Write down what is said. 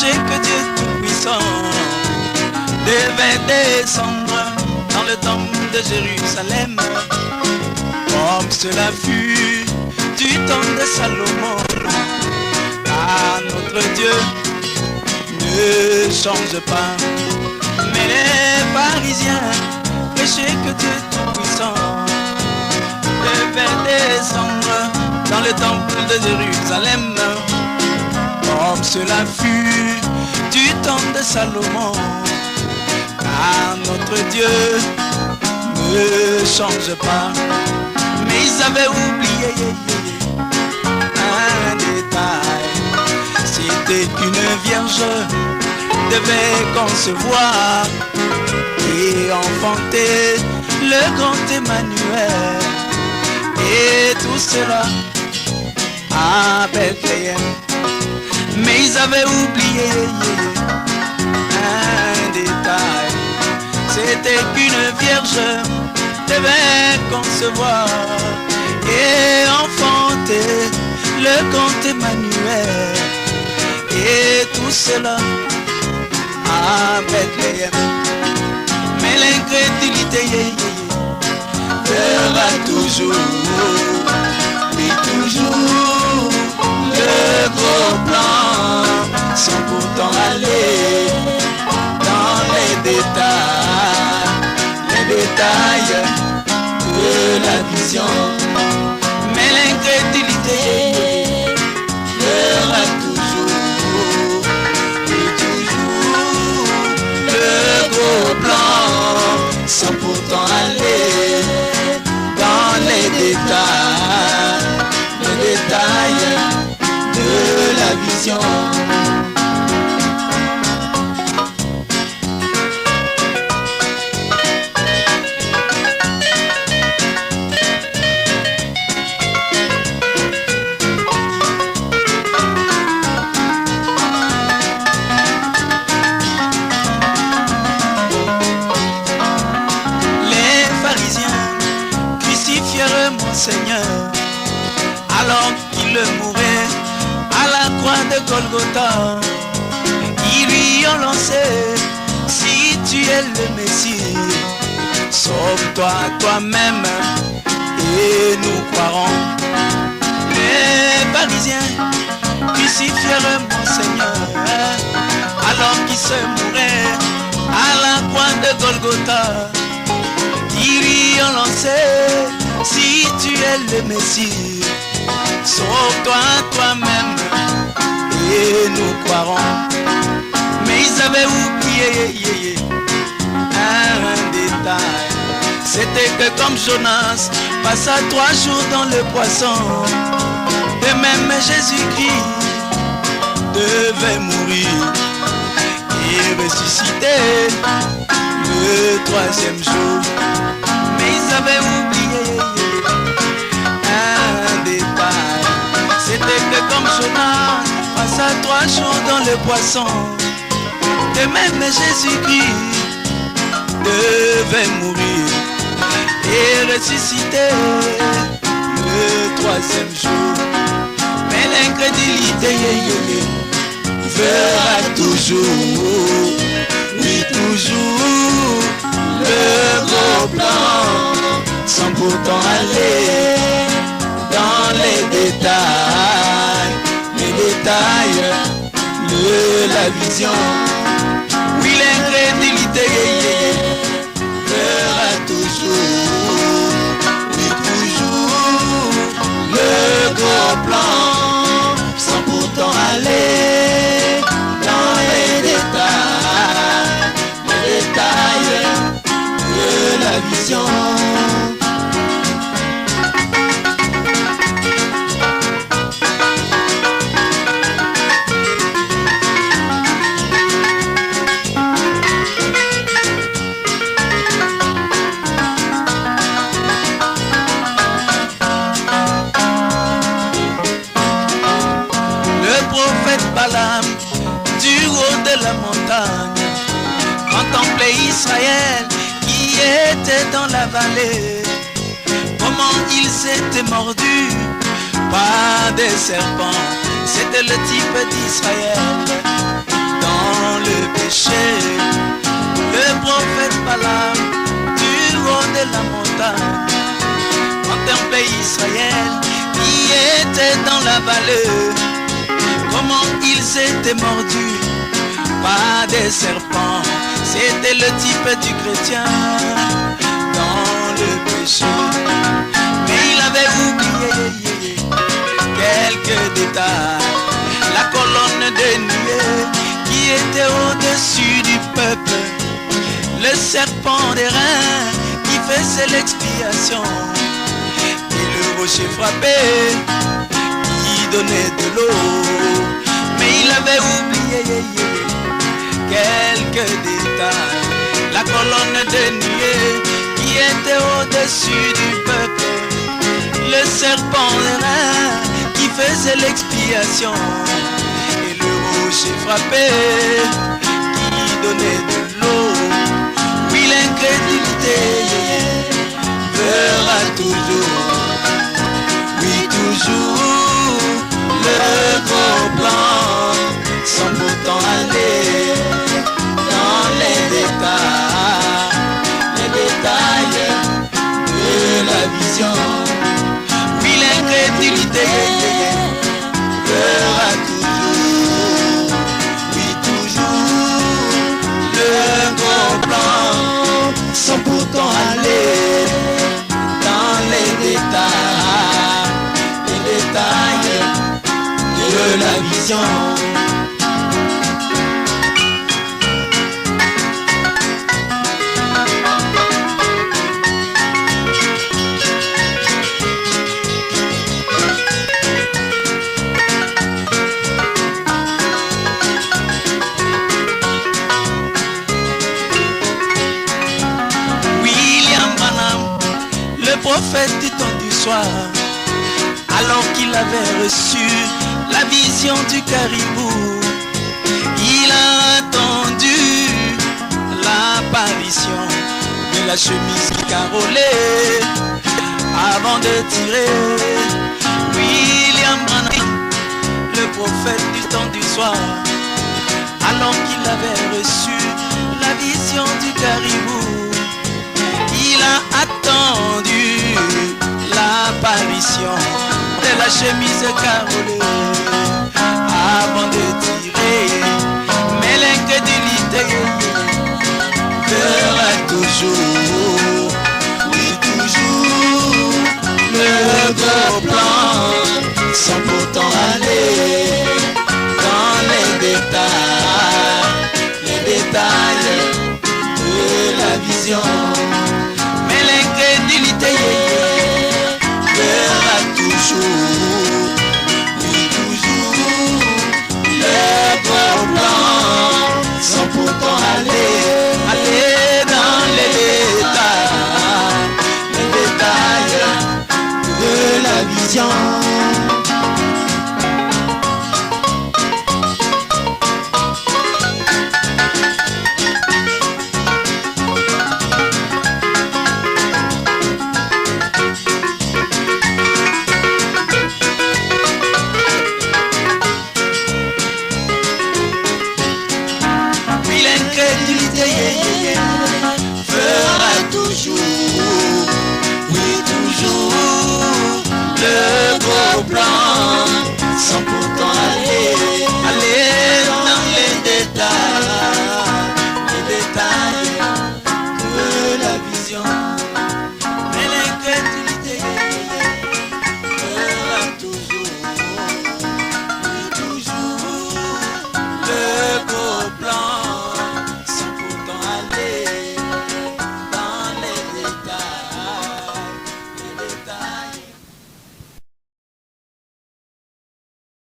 péché que Dieu Tout-Puissant devait descendre dans le temple de Jérusalem, comme cela fut du temps de Salomon. Car notre Dieu ne change pas. Mais les pharisiens péchaient que Dieu Tout-Puissant devait descendre dans le temple de Jérusalem, comme cela fut du temps de Salomon. Car notre Dieu ne change pas. Mais ils avaient oublié un détail. C'était qu'une vierge devait concevoir et enfanter le grand Emmanuel. Et tout cela à Bethléem. Mais ils avaient oublié un détail. C'était qu'une vierge devait concevoir et enfanter le grand Emmanuel. Et tout cela à Bethléem. Mais l'incrédulité fera toujours, oui toujours, le gros plan, sans pourtant aller dans les détails de la vision. Mais l'incrédulité fera toujours, oui toujours, le gros plan, sans pourtant aller dans les détails de la vision. Les pharisiens crucifièrent mon Seigneur alors qu'il mourait à la croix de Golgotha. Ils lui ont lancé: si tu es le Messie, sauve-toi toi-même et nous croirons. Les pharisiens crucifièrent mon Seigneur alors qu'il se mourait à la croix de Golgotha. Ils lui ont lancé: si tu es le Messie, sauve-toi toi-même et nous croirons. Mais ils avaient oublié un détail. C'était que comme Jonas passa 3 jours dans le poisson, et même Jésus-Christ devait mourir et ressusciter le 3e jour. Mais ils avaient oublié un détail. C'était que comme Jonas passa 3 jours dans le poisson, et même Jésus-Christ devait mourir et ressusciter le 3e jour. Mais l'incrédulité fera toujours, oui toujours, le gros plan, sans pourtant aller dans les détails de la vision. Oui, l'incrédulité fera toujours, oui toujours, le gros plan, sans pourtant aller dans les détails de la vision. Balaam, du haut de la montagne, contemplait Israël qui était dans la vallée. Comment il s'était mordu par des serpents, c'était le type d'Israël. le péché. Le prophète Balaam du haut de la montagne contemplait Israël qui était dans la vallée. Comment ils étaient mordus par des serpents. C'était le type du chrétien dans le péché. Mais il avait oublié quelques détails. La colonne de nuée qui était au-dessus du peuple, le serpent des reins qui faisait l'expiation, et le rocher frappé qui donnait de l'eau. Mais il avait oublié quelques détails. La colonne de nuée qui était au-dessus du peuple, le serpent des reins qui faisait l'expiation, et le rocher frappé qui donnait de l'eau. Oui, l'incrédulité verra toujours, oui, toujours le gros plan, sans pourtant aller dans les détails de la vision. Oui, l'incrédulité verra toujours, oui, toujours le gros plan, sans pourtant aller dans les détails de la vision. Prophète du temps du soir, alors qu'il avait reçu la vision du caribou, il a attendu l'apparition de la chemise qui carolait avant de tirer. William Branham, le prophète du temps du soir, alors qu'il avait reçu la vision du caribou, il a attendu l'apparition de la chemise carolée avant de tirer. Mais l'incrédulité verra toujours, oui, toujours le gros plan, sans pourtant aller dans les détails de la vision.